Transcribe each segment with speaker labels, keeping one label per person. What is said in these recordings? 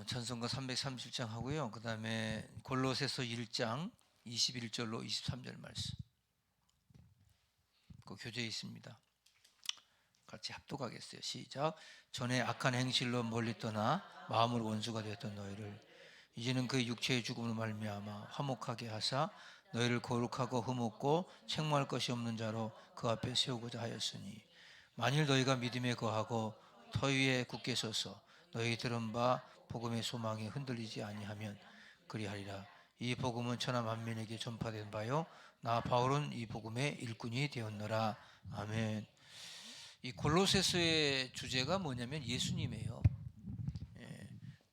Speaker 1: 전성가 337장 하고요. 그 다음에 골로새서 1장 21절로 23절 말씀. 그 교재에 있습니다. 같이 합독하겠어요. 시작. 전에 악한 행실로 멀리 떠나 마음으로 원수가 되었던 너희를 이제는 그 육체의 죽음으로 말미암아 화목하게 하사 너희를 거룩하고 흠없고 책망할 것이 없는 자로 그 앞에 세우고자 하였으니 만일 너희가 믿음에 거하고 터 위에 굳게 서서 너희 들은 바 복음의 소망에 흔들리지 아니하면 그리하리라. 이 복음은 천하 만민에게 전파된 바요 나 바울은 이 복음의 일꾼이 되었노라. 아멘. 이 골로새서의 주제가 뭐냐면 예수님이에요.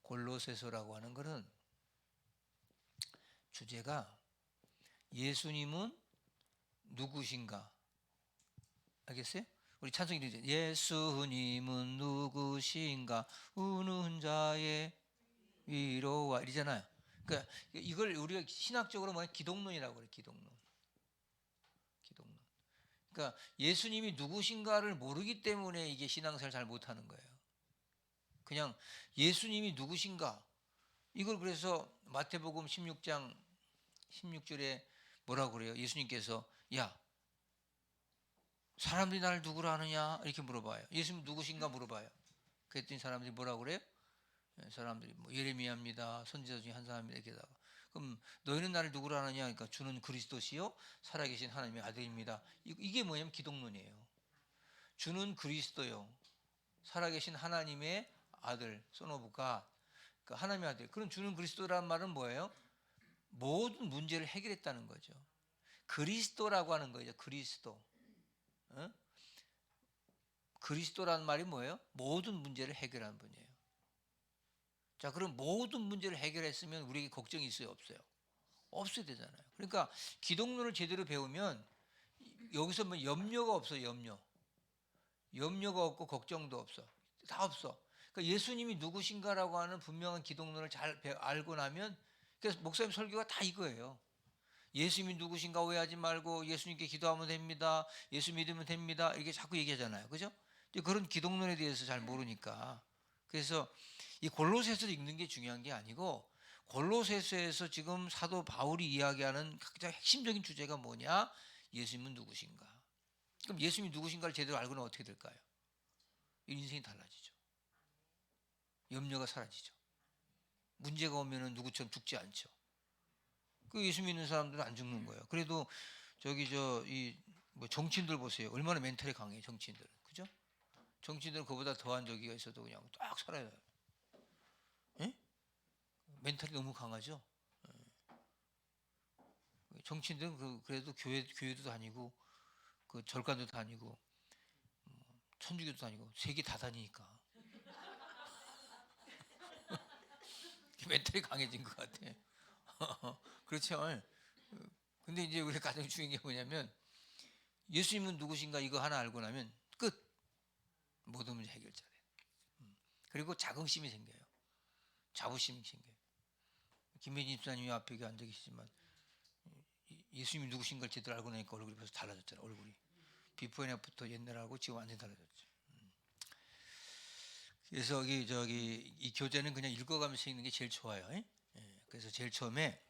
Speaker 1: 골로새서라고 하는 것은 주제가 예수님은 누구신가? 알겠어요? 우리 찬송 이르죠. 예수님은 누구신가? 우는 자의 위로와 이러잖아요. 그러니까 이걸 우리가 신학적으로 뭐냐 기독론이라고 그래요. 기독론. 그러니까 예수님이 누구신가를 모르기 때문에 이게 신앙생활 잘 못하는 거예요. 그냥 예수님이 누구신가? 이걸 그래서 마태복음 16장 16절에 뭐라고 그래요? 예수님께서 야 사람들이 나를 누구라 하느냐 이렇게 물어봐요. 예수님 누구신가 물어봐요. 그랬더니 사람들이 뭐라고 그래요? 사람들이 뭐 예레미야입니다. 선지자 중에 한 사람입니다. 이렇게다가 그럼 너희는 나를 누구라 하느냐? 그러니까 주는 그리스도시요 살아계신 하나님의 아들입니다. 이게 뭐냐면 기독론이에요. 주는 그리스도요 살아계신 하나님의 아들 son of God 그러니까 하나님의 아들. 그럼 주는 그리스도라는 말은 뭐예요? 모든 문제를 해결했다는 거죠. 그리스도라고 하는 거죠. 그리스도. 어? 그리스도라는 말이 뭐예요? 모든 문제를 해결하는 분이에요. 자, 그럼 모든 문제를 해결했으면 우리에게 걱정이 있어요? 없어요? 없어야 되잖아요. 그러니까 기독론을 제대로 배우면 여기서 뭐 염려가 없어요. 염려가 없고 걱정도 없어. 다 없어. 그러니까 예수님이 누구신가라고 하는 분명한 기독론을 잘 알고 나면 그래서 목사님 설교가 다 이거예요. 예수님이 누구신가 오해하지 말고 예수님께 기도하면 됩니다. 예수 믿으면 됩니다. 이렇게 자꾸 얘기하잖아요. 그죠? 그런 기독론에 대해서 잘 모르니까. 그래서 이 골로새서 읽는 게 중요한 게 아니고 골로새서에서 지금 사도 바울이 이야기하는 가장 핵심적인 주제가 뭐냐? 예수님은 누구신가? 그럼 예수님이 누구신가를 제대로 알고는 어떻게 될까요? 인생이 달라지죠. 염려가 사라지죠. 문제가 오면은 누구처럼 죽지 않죠. 그 예수 믿는 사람들은 안 죽는 거예요. 그래도 저기 뭐 정치인들 보세요. 얼마나 멘탈이 강해요. 정치인들은. 그죠? 정치인들은 그보다 더한 저기가 있어도 그냥 딱 살아요. 예? 멘탈이 너무 강하죠. 정치인들은 그래도 교회도 다니고 그 절간도 다니고 천주교도 다니고 세계 다 다니니까 멘탈이 강해진 것 같아. 그렇죠. 근데 이제 우리 가장 중요한 게 뭐냐면 예수님은 누구신가 이거 하나 알고 나면 끝. 모든 문제 해결자래. 그리고 자긍심이 생겨요. 자부심이 생겨요. 김혜진 집사님이 앞에 앉아 계시지만 예수님이 누구신가를 제대로 알고 나니까 얼굴이 벌써 달라졌잖아요. 얼굴이 비포 앤 애프터 옛날하고 지금 완전히 달라졌죠. 그래서 이 교재는 그냥 읽어가면서 읽는 게 제일 좋아요. 그래서 제일 처음에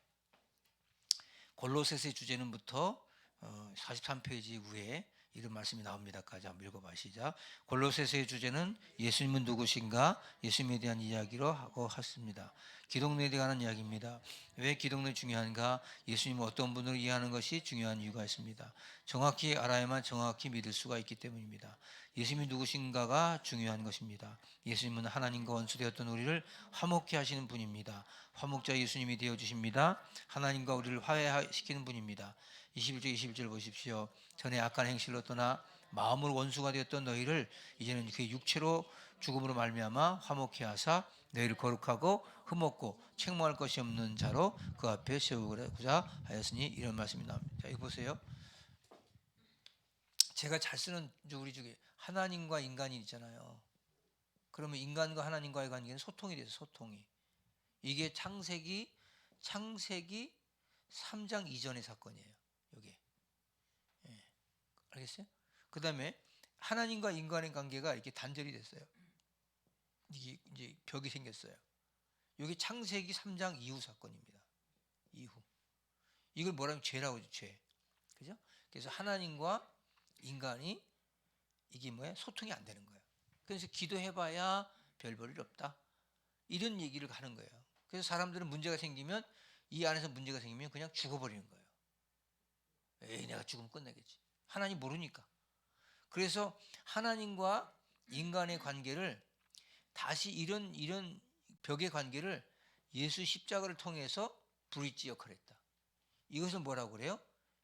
Speaker 1: 골로새서의 주제는부터 43페이지 위에 이런 말씀이 나옵니다까지 한번 읽어봐 시작. 골로새서의 주제는 예수님은 누구신가 예수님에 대한 이야기로 하고 했습니다. 기독론에 대한 이야기입니다. 왜 기독론이 중요한가? 예수님은 어떤 분으로 이해하는 것이 중요한 이유가 있습니다. 정확히 알아야만 정확히 믿을 수가 있기 때문입니다. 예수님이 누구신가가 중요한 것입니다. 예수님은 하나님과 원수되었던 우리를 화목케 하시는 분입니다. 화목자 예수님이 되어주십니다. 하나님과 우리를 화해시키는 분입니다. 21절 21절 보십시오. 전에 악한 행실로 떠나 마음으로 원수가 되었던 너희를 이제는 그 육체로 죽음으로 말미암아 화목케 하사 너희를 거룩하고 흠없고 책망할 것이 없는 자로 그 앞에 세우고자 하였으니 이런 말씀이 나옵니다. 자, 이거 보세요. 제가 잘 쓰는 우리 중에 하나님과 인간이 있잖아요. 그러면 인간과 하나님과의 관계는 소통이 돼서 소통이. 이게 창세기 3장 이전의 사건이에요. 이게. 알겠어요? 그 다음에 하나님과 인간의 관계가 이렇게 단절이 됐어요. 이게 이제 벽이 생겼어요. 여기 창세기 3장 이후 사건입니다. 이후. 이걸 뭐라면 죄라고 하죠. 죄. 그죠? 그래서 하나님과 인간이 이게 뭐야? 소통이 안 되는 거예요. 그래서 기도해봐야 별 볼일 없다. 이런 얘기를 하는 거예요. 그래서 사람들은 문제가 생기면 이 안에서 문제가 생기면 그냥 죽어버리는 거예요. 에이, 내가 죽으면 끝내겠지. 하나님 모르니까. 그래서 하나님과 인간의 관계를 다시 이런 벽의 관계를 예수 십자가를 통해서 브릿지 역할을 했다. 이것을 뭐라고 그래요?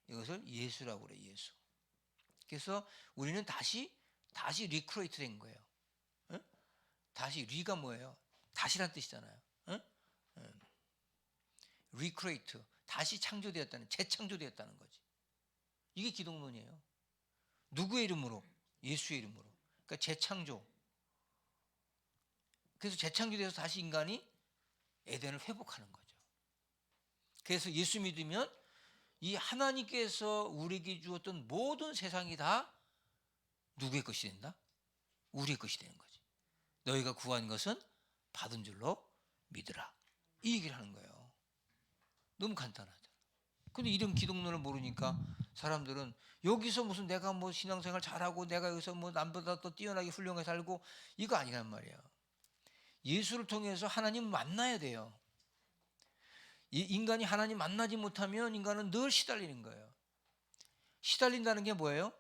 Speaker 1: 이것을 예수라고 그래요. 예수. 그래서 우리는 다시 리크레이트 된 거예요. 응? 다시 리가 뭐예요? 다시란 뜻이잖아요. 응? 리크레이트. 다시 창조되었다는, 재창조되었다는 거지. 이게 기독론이에요. 누구의 이름으로? 예수의 이름으로. 그러니까 재창조. 그래서 재창조돼서 다시 인간이 에덴을 회복하는 거죠. 그래서 예수 믿으면 이 하나님께서 우리에게 주었던 모든 세상이 다 누구의 것이 된다? 우리의 것이 되는 거지. 너희가 구한 것은 받은 줄로 믿으라. 이 얘기를 하는 거예요. 너무 간단하죠. 근데 이런 기독론을 모르니까 사람들은 여기서 무슨 내가 뭐 신앙생활 잘하고 내가 여기서 뭐 남보다 더 뛰어나게 훌륭하게 살고 이거 아니란 말이에요. 예수를 통해서 하나님 만나야 돼요. 인간이 하나님 만나지 못하면 인간은 늘 시달리는 거예요. 시달린다는 게 뭐예요?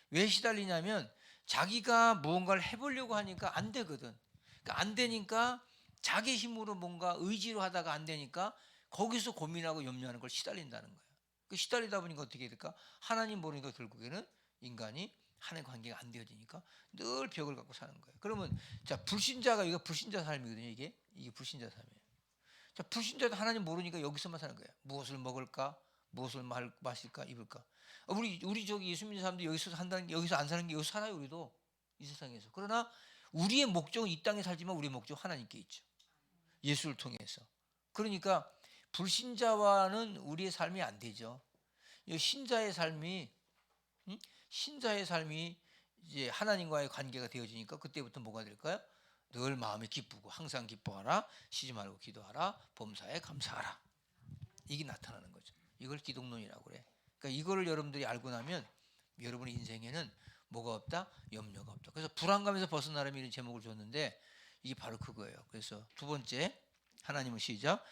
Speaker 1: 왜 시달리냐면 자기가 무언가를 해보려고 하니까 안 되거든. 그러니까 안 되니까 자기 힘으로 뭔가 의지로 하다가 안 되니까 거기서 고민하고 염려하는 걸 시달린다는 거예요. 그 시달리다 보니까 어떻게 될까? 하나님 모르니까 결국에는 인간이 하나님 관계가 안 되어지니까 늘 벽을 갖고 사는 거예요. 그러면 자, 불신자가 이거 불신자 삶이거든요. 이게 불신자 삶이에요. 자, 불신자도 하나님 모르니까 여기서만 사는 거예요. 무엇을 먹을까? 무엇을 마실까? 입을까? 우리 저기 예수 믿는 사람들 여기서 산다는 여기서 안 사는 게 여기서 살아요. 우리도 이 세상에서. 그러나 우리의 목적은 이 땅에 살지만 우리의 목적은 하나님께 있죠. 예수를 통해서. 그러니까 불신자와는 우리의 삶이 안 되죠. 신자의 삶이 신자의 삶이 이제 하나님과의 관계가 되어지니까 그때부터 뭐가 될까요? 늘 마음이 기쁘고 항상 기뻐하라. 쉬지 말고 기도하라. 범사에 감사하라. 이게 나타나는 거죠. 이걸 기독론이라고 그래. 그러니까 이거를 여러분들이 알고 나면 여러분의 인생에는 뭐가 없다? 염려가 없다. 그래서 불안감에서 벗어나라는 이런 제목을 줬는데 이게 바로 그거예요. 그래서 두 번째 하나님은 시작.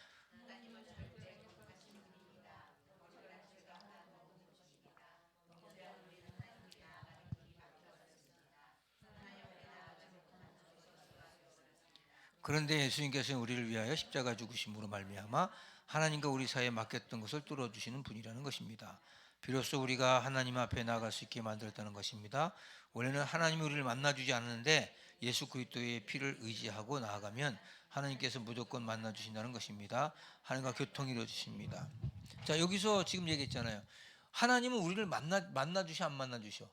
Speaker 1: 그런데 예수님께서는 우리를 위하여 십자가 죽으심으로 말미암아 하나님과 우리 사이에 맡겼던 것을 뚫어주시는 분이라는 것입니다. 비로소 우리가 하나님 앞에 나아갈 수 있게 만들었다는 것입니다. 원래는 하나님이 우리를 만나주지 않았는데 예수 그리스도의 피를 의지하고 나아가면 하나님께서 무조건 만나주신다는 것입니다. 하나님과 교통이 이루어지십니다. 자, 여기서 지금 얘기했잖아요. 하나님은 우리를 만나주셔 안 만나주셔?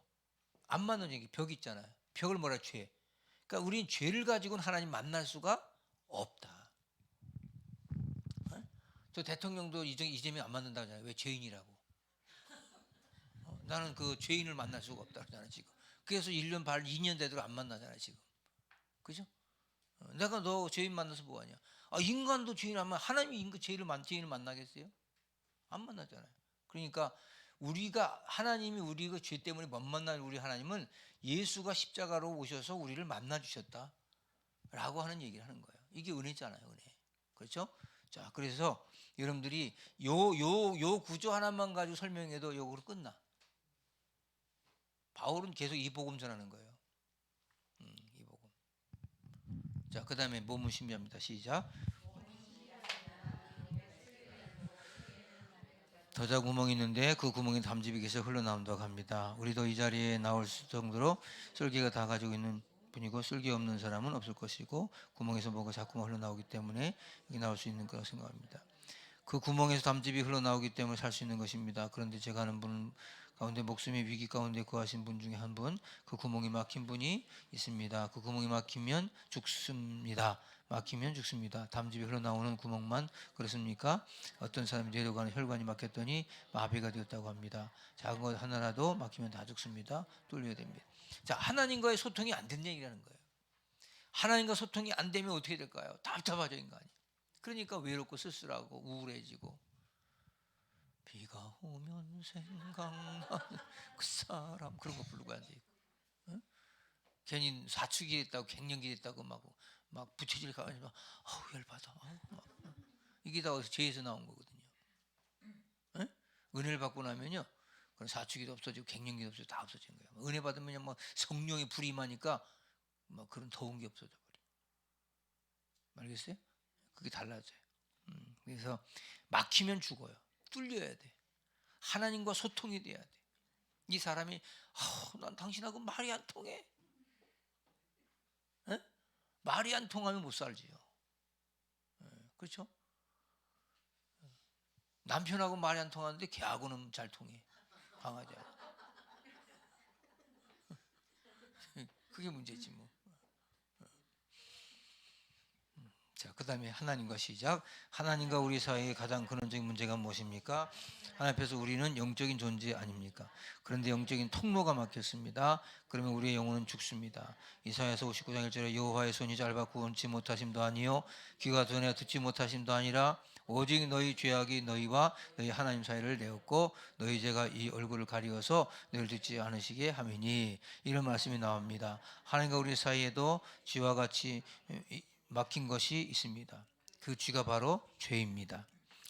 Speaker 1: 안 만나주는 벽 있잖아요. 벽을 뭐라 죄. 그러니까 우리는 죄를 가지고는 하나님 만날 수가 없다. 저 대통령도 이재명 안 만난다고 하잖아요. 왜? 죄인이라고. 나는 그 죄인을 만날 수가 없다 그러잖아요. 지금. 그래서 1년 반 2년 되도록 안 만나잖아요. 지금. 그죠? 내가 너 죄인 만나서 뭐하냐. 인간도 죄인 안 만나. 하나님이 죄인을 만나겠어요? 안 만나잖아요. 그러니까 하나님이 우리가 죄 때문에 못 만날 우리 하나님은 예수가 십자가로 오셔서 우리를 만나 주셨다 라고 하는 얘기를 하는 거예요. 이게 은혜잖아요. 은혜. 그렇죠? 자, 그래서 여러분들이 요 구조 하나만 가지고 설명해도 요거로 끝나. 바울은 계속 이 복음 전하는 거예요. 이 복음. 자, 그 다음에 몸은 신비합니다. 시작. 더자 구멍이 있는데 그 구멍이 담즙이 계속 흘러나온다고 합니다. 우리도 이 자리에 나올 정도로 쓸개가 다 가지고 있는 분이고 쓸개 없는 사람은 없을 것이고 구멍에서 뭐가 자꾸만 흘러나오기 때문에 여기 나올 수 있는 거라고 생각합니다. 그 구멍에서 담즙이 흘러나오기 때문에 살 수 있는 것입니다. 그런데 제가 아는 분 가운데 목숨의 위기 가운데 구하신 분 중에 한 분, 그 구멍이 막힌 분이 있습니다. 그 구멍이 막히면 죽습니다. 막히면 죽습니다. 담즙이 흘러나오는 구멍만 그렇습니까? 어떤 사람이 뇌로 가는 혈관이 막혔더니 마비가 되었다고 합니다. 작은 것 하나라도 막히면 다 죽습니다. 뚫려야 됩니다. 자, 하나님과의 소통이 안 된다는 얘기라는 거예요. 하나님과 소통이 안 되면 어떻게 될까요? 답답하죠, 인간이. 그러니까 외롭고 쓸쓸하고 우울해지고, 비가 오면 생각나는 그 사람, 그런 거 부르고 앉아있고, 어? 괜히 사춘기 됐다고 갱년기 됐다고 막 부채질 가가지고 아우 열받아, 아우, 막. 이게 다 어디서 죄에서 나온 거거든요. 어? 은혜를 받고 나면요, 그런 사춘기도 없어지고 갱년기도 없어지고 다 없어지는 거예요. 은혜 받으면 막 성령의 불이 임하니까 막 그런 더운 게 없어져 버려. 알겠어요? 그게 달라져요. 그래서 막히면 죽어요. 뚫려야 돼. 하나님과 소통이 돼야 돼. 이 사람이 난 당신하고 말이 안 통해. 에? 말이 안 통하면 못 살지요. 그렇죠? 남편하고 말이 안 통하는데 걔하고는 잘 통해. 강아지하고. 그게 문제지 뭐. 자, 그 다음에 하나님과 시작. 하나님과 우리 사이의 가장 근원적인 문제가 무엇입니까? 하나님 앞에서 우리는 영적인 존재 아닙니까? 그런데 영적인 통로가 막혔습니다. 그러면 우리의 영혼은 죽습니다. 이사야서 59장 1절에 여호와의 손이 짧았고 원치 못하심도 아니요 귀가 전에 듣지 못하심도 아니라 오직 너희 죄악이 너희와 너희 하나님 사이를 내었고 너희 죄가 이 얼굴을 가리워서 너희를 듣지 않으시게 함이니, 이런 말씀이 나옵니다. 하나님과 우리 사이에도 쥐와 같이 막힌 것이 있습니다. 그 쥐가 바로 죄입니다.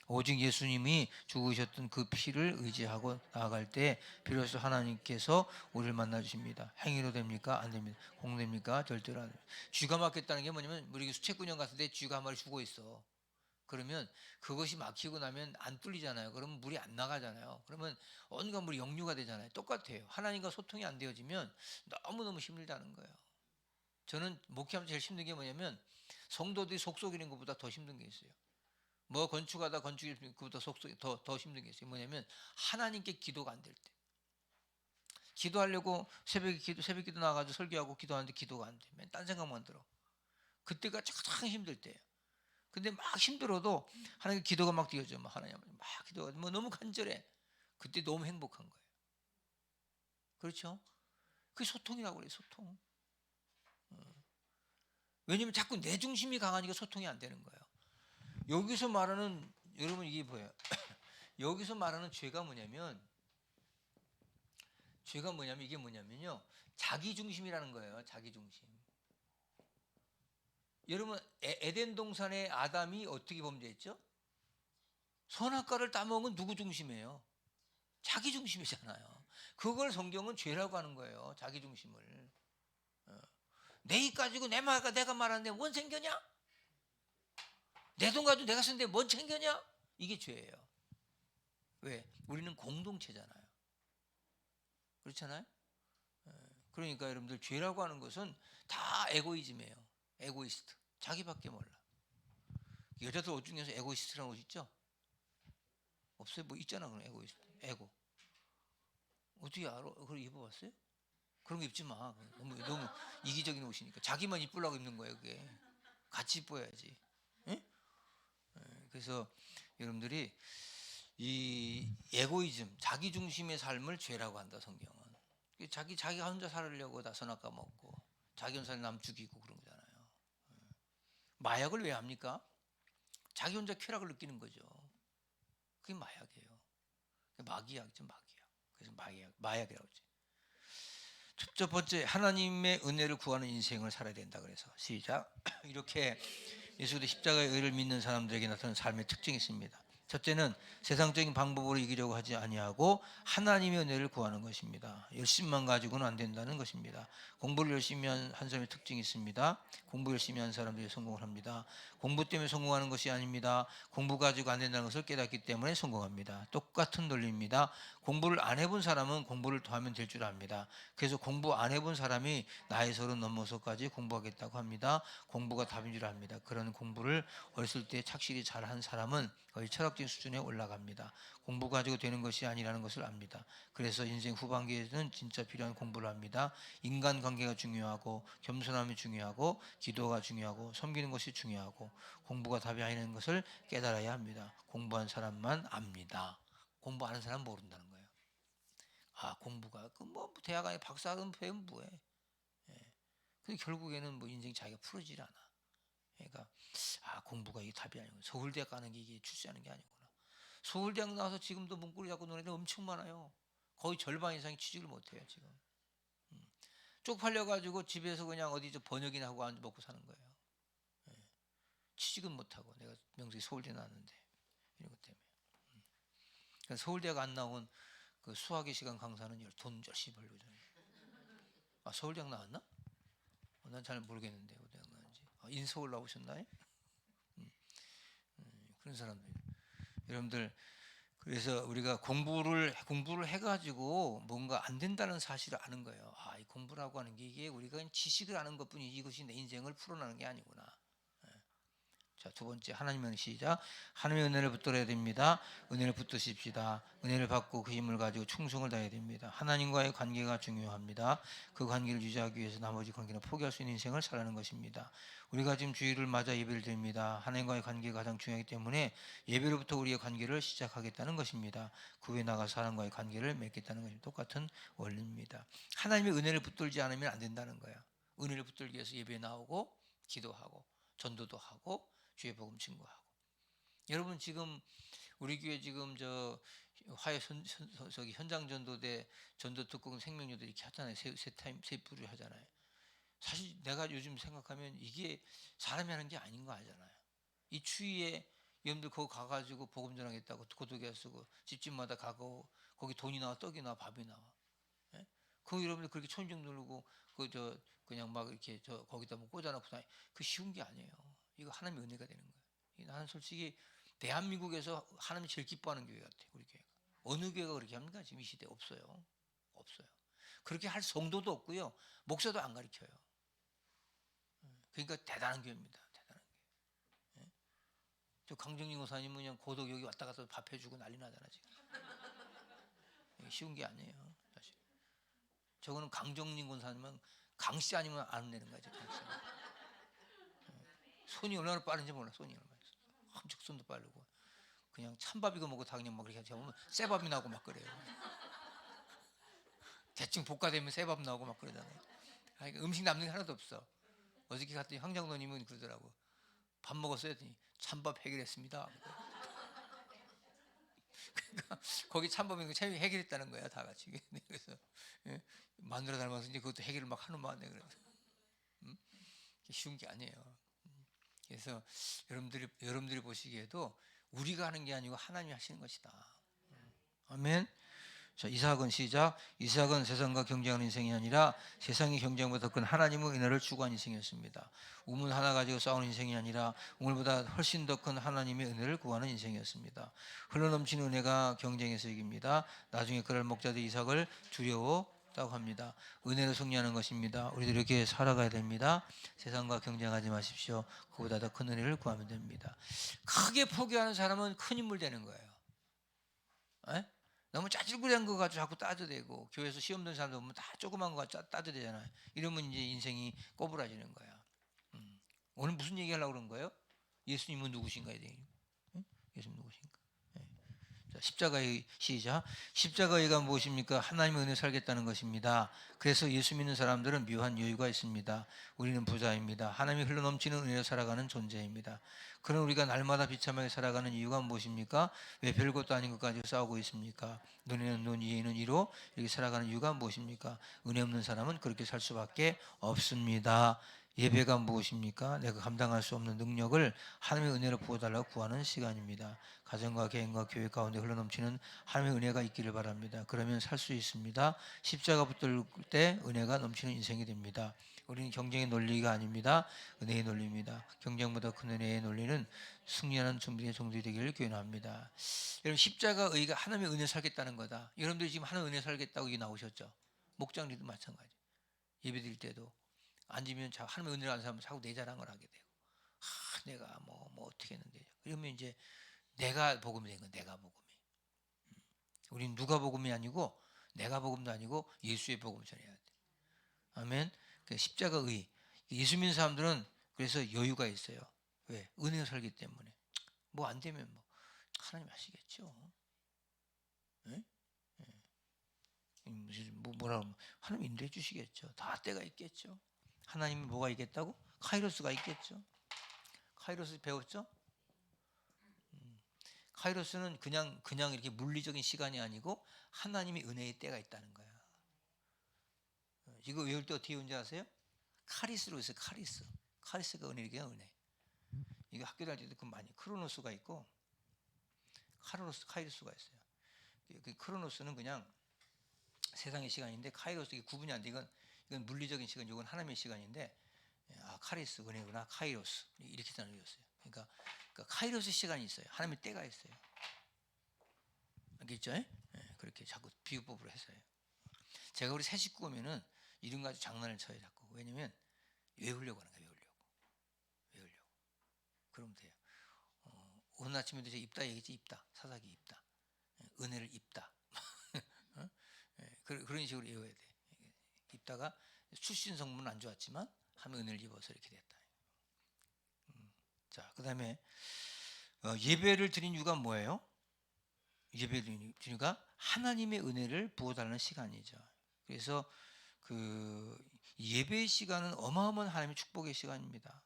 Speaker 1: 오직 예수님이 죽으셨던 그 피를 의지하고 나아갈 때 비로소 하나님께서 우리를 만나 주십니다. 행위로 됩니까? 안 됩니다. 공됩니까? 절대로 안 됩니다. 쥐가 막혔다는 게 뭐냐면, 우리 수채꾼형 같은데 쥐가 한 마리 죽어 있어. 그러면 그것이 막히고 나면 안 뚫리잖아요. 그러면 물이 안 나가잖아요. 그러면 온갖 물이 역류가 되잖아요. 똑같아요. 하나님과 소통이 안 되어지면 너무너무 힘들다는 거예요. 저는 목회하면서 제일 힘든 게 뭐냐면, 성도들이 속속이는 것보다 더 힘든 게 있어요. 뭐 건축하다 건축이 그보다 속속이 더 힘든 게 있어요. 뭐냐면 하나님께 기도가 안 될 때. 기도하려고 새벽 기도 나가지고 설교하고 기도하는데 기도가 안 돼. 맨 딴 생각만 들어. 그때가 가장 힘들 때예요. 근데 막 힘들어도 하나님 기도가 막 뛰어져. 막 하나님 막 기도가 뭐 너무 간절해. 그때 너무 행복한 거예요. 그렇죠? 그게 소통이라고 그래요. 소통. 왜냐면 자꾸 내 중심이 강하니까 소통이 안 되는 거예요. 여기서 말하는, 여러분 이게 뭐예요? 여기서 말하는 죄가 뭐냐면 이게 뭐냐면요, 자기 중심이라는 거예요. 자기 중심. 여러분 에덴 동산의 아담이 어떻게 범죄했죠? 선악과를 따먹은 누구 중심이에요? 자기 중심이잖아요. 그걸 성경은 죄라고 하는 거예요. 자기 중심을. 내 입 가지고 내가 말하는데 뭔 챙겨냐? 내 돈 가지고 내가 쓰는데 뭔 챙겨냐? 이게 죄예요. 왜? 우리는 공동체잖아요. 그렇잖아요? 그러니까 여러분들, 죄라고 하는 것은 다 에고이즘이에요. 에고이스트. 자기밖에 몰라. 여자들 옷 중에서 에고이스트라는 옷 있죠? 없어요? 뭐 있잖아, 그런 에고이스트. 에고. 어떻게 알아? 그걸 입어봤어요? 그런 거 입지 마. 너무 이기적인 옷이니까. 자기만 이쁘려고 입는 거예요, 그게. 같이 이뻐야지. 응? 그래서 여러분들이 이 에고이즘, 자기 중심의 삶을 죄라고 한다, 성경은. 자기가 혼자 살으려고 다 선악과 먹고 자기 혼자 남 죽이고 그런 거잖아요. 마약을 왜 합니까? 자기 혼자 쾌락을 느끼는 거죠. 그게 마약이에요. 마귀약이죠, 마귀약. 그래서 마약이라고 하죠. 첫 번째, 하나님의 은혜를 구하는 인생을 살아야 된다. 그래서 시작. 이렇게 예수 그리스도의 십자가의 의를 믿는 사람들에게 나타나는 삶의 특징이 있습니다. 첫째는 세상적인 방법으로 이기려고 하지 아니하고 하나님의 은혜를 구하는 것입니다. 열심만 가지고는 안 된다는 것입니다. 공부를 열심히 한 사람의 특징이 있습니다. 공부 열심히 한 사람들이 성공을 합니다. 공부 때문에 성공하는 것이 아닙니다. 공부 가지고 안 된다는 것을 깨닫기 때문에 성공합니다. 똑같은 논리입니다. 공부를 안 해본 사람은 공부를 더 하면 될 줄 압니다. 그래서 공부 안 해본 사람이 나이 30 넘어서까지 공부하겠다고 합니다. 공부가 답인 줄 압니다. 그런 공부를 어렸을 때 착실히 잘한 사람은 거의 철학적인 수준에 올라갑니다. 공부 가지고 되는 것이 아니라는 것을 압니다. 그래서 인생 후반기에는 진짜 필요한 공부를 합니다. 인간관계가 중요하고 겸손함이 중요하고 기도가 중요하고 섬기는 것이 중요하고 공부가 답이 아니라는 것을 깨달아야 합니다. 공부한 사람만 압니다. 공부 안 한 사람은 모른다는 거예요. 아, 공부가 그 뭐 대학 안에 박사학위 배우면 뭐해? 근데 결국에는 뭐 인생 자기가 풀어지질 않아. 그러니까 공부가 이게 답이 아니고 서울대학 가는 게 이게 출세하는 게 아니구나. 서울대학 나와서 지금도 문고리 잡고 노는 애들 엄청 많아요. 거의 절반 이상이 취직을 못해요 지금. 쪽팔려 가지고 집에서 그냥 어디 저 번역이나 하고 앉아 먹고 사는 거예요. 취직은 못하고 내가 명색이 서울대 나왔는데 이런 것 때문에. 그러니까 서울대학 안 나온 그 수학의 시간 강사는 돈 열심히 벌고 저는. 서울대학 나왔나? 난 잘 모르겠는데 어디 나왔는지. 인서울 나오셨나요? 그런 사람들. 여러분들 그래서 우리가 공부를 해가지고 뭔가 안 된다는 사실을 아는 거예요. 이 공부라고 하는 게 이게 우리가 지식을 아는 것뿐이지 이것이 내 인생을 풀어나는 게 아니구나. 자, 두 번째 하나님의 은혜 시작. 하나님의 은혜를 붙들어야 됩니다. 은혜를 붙드십시다. 은혜를 받고 그 힘을 가지고 충성을 다해야 됩니다. 하나님과의 관계가 중요합니다. 그 관계를 유지하기 위해서 나머지 관계는 포기할 수 있는 인생을 살아가는 것입니다. 우리가 지금 주일을 맞아 예배를 드립니다. 하나님과의 관계가 가장 중요하기 때문에 예배로부터 우리의 관계를 시작하겠다는 것입니다. 그 후에 나가 사람과의 관계를 맺겠다는 것이 똑같은 원리입니다. 하나님의 은혜를 붙들지 않으면 안 된다는 거야. 은혜를 붙들기 위해서 예배에 나오고 기도하고 전도도 하고 주의 복음 증거하고. 여러분 지금 우리 교회 지금 저 화해 저기 현장 전도대 전도 특공 생명료들 이렇게 하잖아요. 세 뿌리 하잖아요. 사실 내가 요즘 생각하면 이게 사람이 하는 게 아닌 거 알잖아요. 이 추위에 여러분들 거기 가가지고 복음 전하겠다고 고독에 쓰고 집집마다 가고 거기 돈이 나와 떡이 나와 밥이 나와. 예? 그 여러분들 그렇게 천정 누르고 그 저 그냥 막 이렇게 저 거기다 뭐 꽂아놓고 다니 그 쉬운 게 아니에요. 이거 하나님의 은혜가 되는 거예요. 나는 솔직히 대한민국에서 하나님이 제일 기뻐하는 교회 같아. 우리 교회가. 어느 교회가 그렇게 합니까? 지금 이 시대에 없어요. 없어요. 그렇게 할 성도도 없고요. 목사도 안 가르쳐요. 그러니까 대단한 교회입니다. 대단한 교회. 저 강정림 고사님은 그냥 고독 여기 왔다 갔다 밥 해주고 난리 나잖아 지금. 쉬운 게 아니에요. 사실. 저거는 강정림 권사님은 강씨 아니면 안 내는 거지. 손이 얼마나 빠른지 몰라. 손이 얼마나. 엄청 손도 빠르고. 그냥 찬밥 이거 먹고 다 그냥 막 그렇게 잡으면 쇠밥이 나고 막 그래요. 대충 볶아대면 쇠밥 나오고 막 그러잖아요. 그러니까 음식 남는 게 하나도 없어. 어저께 갔더니 황장로님은 그러더라고. 밥 먹었어요? 했더니 찬밥 해결했습니다. 그러니까 거기 찬밥이 해결했다는 거야 다 같이. 그래서 마누라 닮아서 이제 그것도 해결을 막 하는 마음에 그래. 쉬운 게 아니에요. 그래서 여러분들이 보시기에도 우리가 하는 게 아니고 하나님이 하시는 것이다. 아멘. 자, 이삭은 시작. 이삭은 세상과 경쟁하는 인생이 아니라 세상의 경쟁보다 큰 하나님의 은혜를 추구한 인생이었습니다. 우물 하나 가지고 싸우는 인생이 아니라 우물보다 훨씬 더 큰 하나님의 은혜를 구하는 인생이었습니다. 흘러넘치는 은혜가 경쟁에서 이깁니다. 나중에 그럴 목자들 이삭을 두려웠다고 합니다. 은혜로 승리하는 것입니다. 우리도 이렇게 살아가야 됩니다. 세상과 경쟁하지 마십시오. 그보다 더 큰 은혜를 구하면 됩니다. 크게 포기하는 사람은 큰 인물 되는 거예요. 에? 너무 짜질구리한 거 가지고 자꾸 따져대고 교회에서 시험 든 사람들 보면 다 조그만 거 가지고 따져대잖아요. 이러면 이제 인생이 꼬부라지는 거야. 오늘 무슨 얘기하려고 그런 거예요? 예수님은 누구신가에 대해. 예수님 누구신가? 자, 십자가의 시작. 십자가의가 무엇입니까? 하나님의 은혜 살겠다는 것입니다. 그래서 예수 믿는 사람들은 묘한 여유가 있습니다. 우리는 부자입니다. 하나님이 흘러넘치는 은혜로 살아가는 존재입니다. 그럼 우리가 날마다 비참하게 살아가는 이유가 무엇입니까? 왜 별것도 아닌 것 가지고 싸우고 있습니까? 눈에는 눈, 이에는 이로 이렇게 살아가는 이유가 무엇입니까? 은혜 없는 사람은 그렇게 살 수밖에 없습니다. 예배가 무엇입니까? 내가 감당할 수 없는 능력을 하나님의 은혜로 부어달라고 구하는 시간입니다. 가정과 개인과 교회 가운데 흘러넘치는 하나님의 은혜가 있기를 바랍니다. 그러면 살 수 있습니다. 십자가 붙들 때 은혜가 넘치는 인생이 됩니다. 우리는 경쟁의 논리가 아닙니다. 은혜의 논리입니다. 경쟁보다 큰 은혜의 논리는 승리하는 준비의 종들이 되기를 기원합니다. 여러분 십자가 의가 하나님의 은혜 살겠다는 거다. 여러분들이 지금 하나님의 은혜 살겠다고 여기 나오셨죠. 목장님도 마찬가지. 예배드릴 때도 앉으면 하나님의 은혜를 아는 사람은 자꾸 내 자랑을 하게 되고 내가 뭐 어떻게 했는데 그러면 이제 내가 복음이 된 건 내가 복음이. 우린 누가 복음이 아니고 내가 복음도 아니고 예수의 복음을 전해야 돼. 아멘. 그 십자가의 예수 믿는 사람들은 그래서 여유가 있어요. 왜? 은혜로 살기 때문에. 뭐 안 되면 뭐 하나님 하시겠죠. 네? 뭐라 하나님 인도해 주시겠죠. 다 때가 있겠죠. 하나님이 뭐가 있겠다고? 카이로스가 있겠죠. 카이로스 배웠죠? 카이로스는 그냥 이렇게 물리적인 시간이 아니고 하나님의 은혜의 때가 있다는 거야. 이거 외울 때 어떻게 외운지 아세요? 카리스로 있어요. 카리스. 카리스가 은혜이기야 은혜. 이거 학교 다닐 때도 그 많이 크로노스가 있고 카이로스가 있어요. 그 크로노스는 그냥 세상의 시간인데 카이로스 이게 구분이 안 돼. 이건 물리적인 시간, 이건 하나님의 시간인데 카리스 은혜구나. 카이로스 이렇게 나누었어요. 그러니까 카이로스 시간이 있어요. 하나님의 때가 있어요. 알겠죠? 그렇게 자꾸 비유법으로 해서요. 제가 우리 새 식구 오면은 이런 거 가지고 장난을 쳐요 자꾸. 왜냐면 외우려고 하는 거예요. 외우려고. 그러면 돼요. 오늘 아침에도 제가 입다 얘기했지. 입다. 사사기 입다. 은혜를 입다. 그런 식으로 외워야 돼. 입다가 출신 성분은 안 좋았지만 하면 은혜를 입어서 이렇게 됐다. 자, 그 다음에 예배를 드린 이유가 뭐예요? 예배를 드린 이유가 하나님의 은혜를 부어달라는 시간이죠. 그래서 그 예배의 시간은 어마어마한 하나님의 축복의 시간입니다.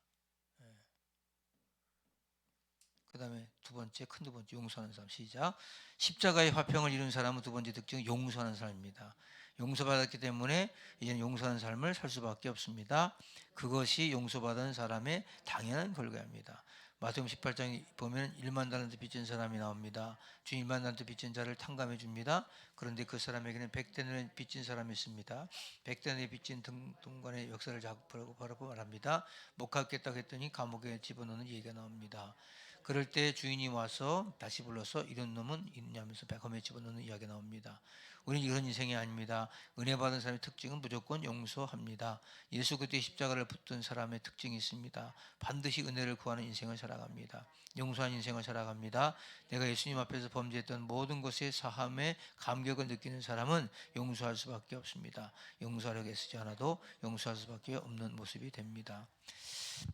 Speaker 1: 그 다음에 두 번째 용서하는 사람. 시작. 십자가의 화평을 이룬 사람은 두 번째 특징은 용서하는 사람입니다. 용서받았기 때문에 이제는 용서하는 삶을 살 수밖에 없습니다. 그것이 용서받은 사람의 당연한 결과입니다. 마태복음 18장에 보면 1만 달란트 빚진 사람이 나옵니다. 주인 1만 달란트 빚진 자를 탕감해 줍니다. 그런데 그 사람에게는 100데나리온 빚진 사람이 있습니다. 100데나리온 빚진 동관의 역사를 바라보고 말합니다. 못 갚겠다고 했더니 감옥에 집어넣는 얘기가 나옵니다. 그럴 때 주인이 와서 다시 불러서 이런 놈은 있냐면서 백험에 집어넣는 이야기가 나옵니다. 우리는 이런 인생이 아닙니다. 은혜 받은 사람의 특징은 무조건 용서합니다. 예수 그리스도의 십자가를 붙든 사람의 특징이 있습니다. 반드시 은혜를 구하는 인생을 살아갑니다. 용서한 인생을 살아갑니다. 내가 예수님 앞에서 범죄했던 모든 것의 사함의 감격을 느끼는 사람은 용서할 수밖에 없습니다. 용서하려고 애쓰지 않아도 용서할 수밖에 없는 모습이 됩니다.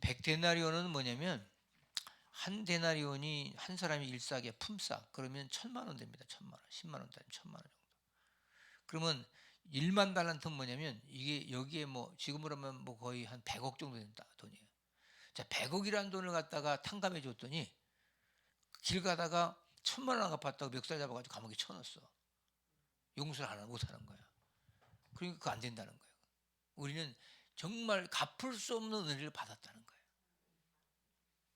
Speaker 1: 100데나리온은 뭐냐면 한 데나리온이 한 사람이 일삭에 품삯 그러면 1,000,000원 됩니다. 1,000,000원, 10만 원짜리 1,000,000원 정도. 그러면 1만 달란트는 뭐냐면 이게 여기에 뭐 지금으로 하면 뭐 거의 한 100억 정도 된다 돈이에요. 자, 100억이라는 돈을 갖다가 탕감해 줬더니 길 가다가 1,000만 원 갚았다고 멱살 잡아가지고 감옥에 쳐넣었어. 용서를 못 하는 거야. 그러니까 그거 안 된다는 거예요. 우리는 정말 갚을 수 없는 은혜를 받았다는 거예요.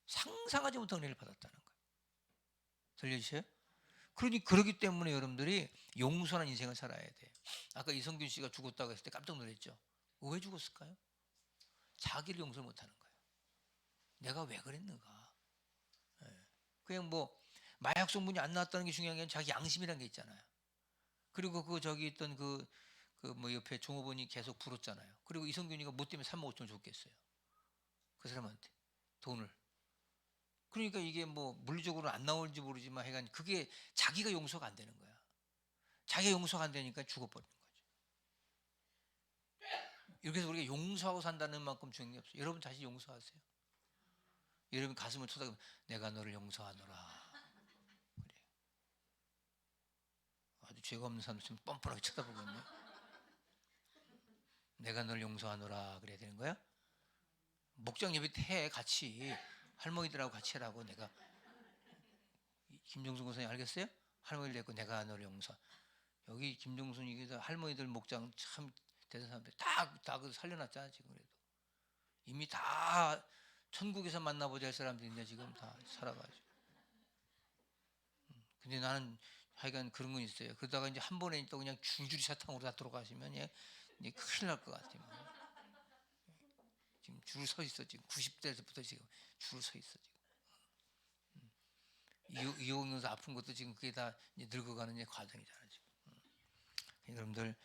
Speaker 1: 상상하지 못한 은혜를 받았다는 거예요. 들려주세요? 그러기 때문에 여러분들이 용서하는 인생을 살아야 돼. 아까 이성균 씨가 죽었다고 했을 때 깜짝 놀랐죠. 왜 죽었을까요? 자기를 용서를 못하는 거예요. 내가 왜 그랬는가? 그냥 뭐 마약 성분이 안 나왔다는 게 중요한 게 아니라 자기 양심이라는 게 있잖아요. 그리고 그 저기 있던 그 뭐 옆에 종업원이 계속 불었잖아요. 그리고 이성균이가 뭐 때문에 3억 5천 줬겠어요. 그 사람한테 돈을. 그러니까 이게 뭐 물리적으로 안 나올지 모르지만 하여간 그게 자기가 용서가 안 되는 거야. 자기가 용서가 안 되니까 죽어버리는 거죠. 이렇게 해서 우리가 용서하고 산다는 만큼 중요한 게 없어요. 여러분 다시 용서하세요. 여러분 가슴을 쳐다보면 내가 너를 용서하노라. 그래. 아주 죄가 없는 사람 지금 뻔뻔하게 쳐다보거든요. 내가 너를 용서하노라 그래야 되는 거야? 목장 예배 해 같이 할머니들하고 같이 하라고 내가 김종순 권사님 알겠어요? 할머니를 데리고 내가 너를 용서. 여기 김종순 이기서 할머니들 목장 참 대단 사람들 다 살려놨잖아 지금. 그래도 이미 다 천국에서 만나보자 할 사람들인데 지금 다 살아가지고. 근데 나는 하여간 그런 건 있어요. 그러다가 이제 한 번에 또 그냥 줄줄이 사탕으로 다 들어가시면 이제 큰일 날 것 같아요. 지금 줄 서 있어. 지금 90대에서부터 지금 줄 서 있어. 지금 이용해서 아픈 것도 지금 그게 다 이제 늙어가는 이제 과정이잖아요. 지금. 여러분들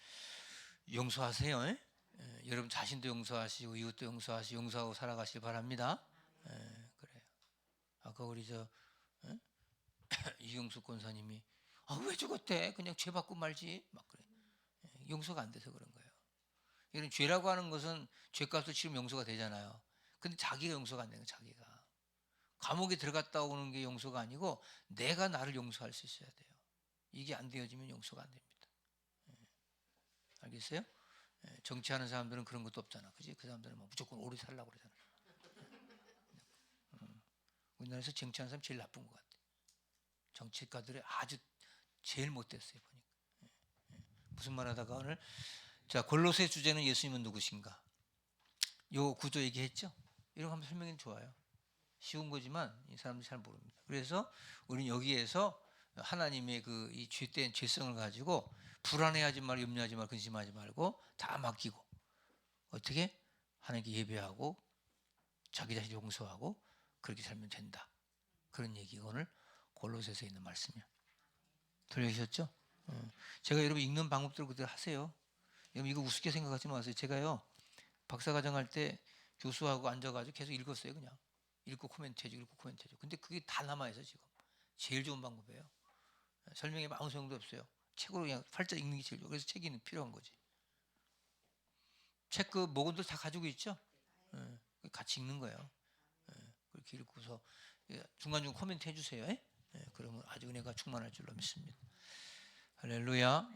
Speaker 1: 용서하세요. 여러분 자신도 용서하시고 이웃도 용서하시고 용서하고 살아가시기 바랍니다. 그래요. 아까 우리 이경숙 권사님이 왜 죽었대? 그냥 죄 받고 말지. 막 그래. 용서가 안 돼서 그런 거예요. 이런 죄라고 하는 것은 죄값을 치르면 용서가 되잖아요. 근데 자기가 용서가 안 되는 거예요. 자기가 감옥에 들어갔다 오는 게 용서가 아니고 내가 나를 용서할 수 있어야 돼요. 이게 안 되어지면 용서가 안 됩니다. 알겠어요? 정치하는 사람들은 그런 것도 없잖아. 그지? 그 사람들은 뭐 무조건 오래 살라고 그러잖아. 우리나라에서 정치하는 사람 제일 나쁜 것 같아. 정치가들이 아주 제일 못됐어요. 보니까. 무슨 말하다가 오늘 자 골로새 주제는 예수님은 누구신가? 요 구조 얘기했죠? 이런 거 한번 설명이 좋아요. 쉬운 거지만 이 사람들이 잘 모릅니다. 그래서 우리는 여기에서 하나님의 그 이 죄된 죄성을 가지고 불안해하지 말고 염려하지 말고 근심하지 말고 다 맡기고 어떻게 하나님께 예배하고 자기 자신 용서하고 그렇게 살면 된다. 그런 얘기가 오늘 골로새서에 있는 말씀이야. 들려주셨죠? 제가 여러분 읽는 방법대로 그대로 하세요. 여러분 이거 우습게 생각하지 마세요. 제가요 박사과정 할 때 교수하고 앉아가지고 계속 읽었어요. 그냥 읽고 코멘트 해주고 읽고 코멘트 해주고. 근데 그게 다 남아있어 지금. 제일 좋은 방법이에요. 설명에 아무 소용도 없어요. 책으로 그냥 팔자 읽는 게 제일 좋아. 그래서 책이 필요한 거지. 책 그 목원들 다 가지고 있죠? 같이 읽는 거예요. 그렇게 읽고서 중간중간 코멘트 해주세요. 그러면 아주 은혜가 충만할 줄로 믿습니다. 할렐루야.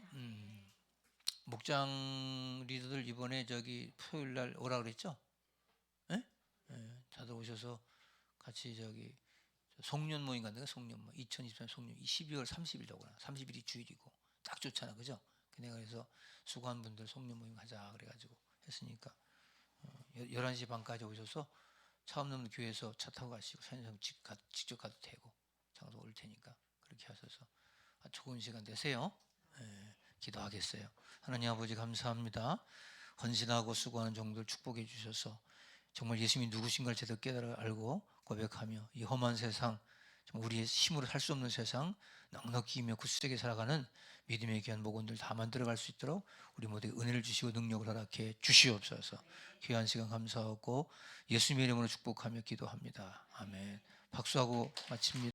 Speaker 1: 목장 리더들 이번에 저기 토요일 날 오라 그랬죠? 다들 오셔서 같이 저기 송년 모임 간다고. 송년 모임 2023 송년 12월 30일이구나. 30일이 주일이고 딱 좋잖아, 그죠? 내가 그래서 수고한 분들 송년 모임 가자 그래가지고 했으니까 11시 반까지 오셔서 차 없는 분 교회에서 차 타고 가시고 산에서 직접 가도 되고 장소 올 테니까 그렇게 하셔서 좋은 시간 되세요. 기도하겠어요. 하나님 아버지 감사합니다. 헌신하고 수고하는 종들 축복해 주셔서 정말 예수님이 누구신가를 제대로 깨달아 알고 고백하며 이 험한 세상, 우리의 힘으로 살 수 없는 세상 넉넉히 이며 굳세게 살아가는 믿음의 귀한 목원들 다 만들어갈 수 있도록 우리 모두에게 은혜를 주시고 능력을 허락해 주시옵소서. 귀한 시간 감사하고 예수님의 이름으로 축복하며 기도합니다. 아멘. 박수하고 마칩니다.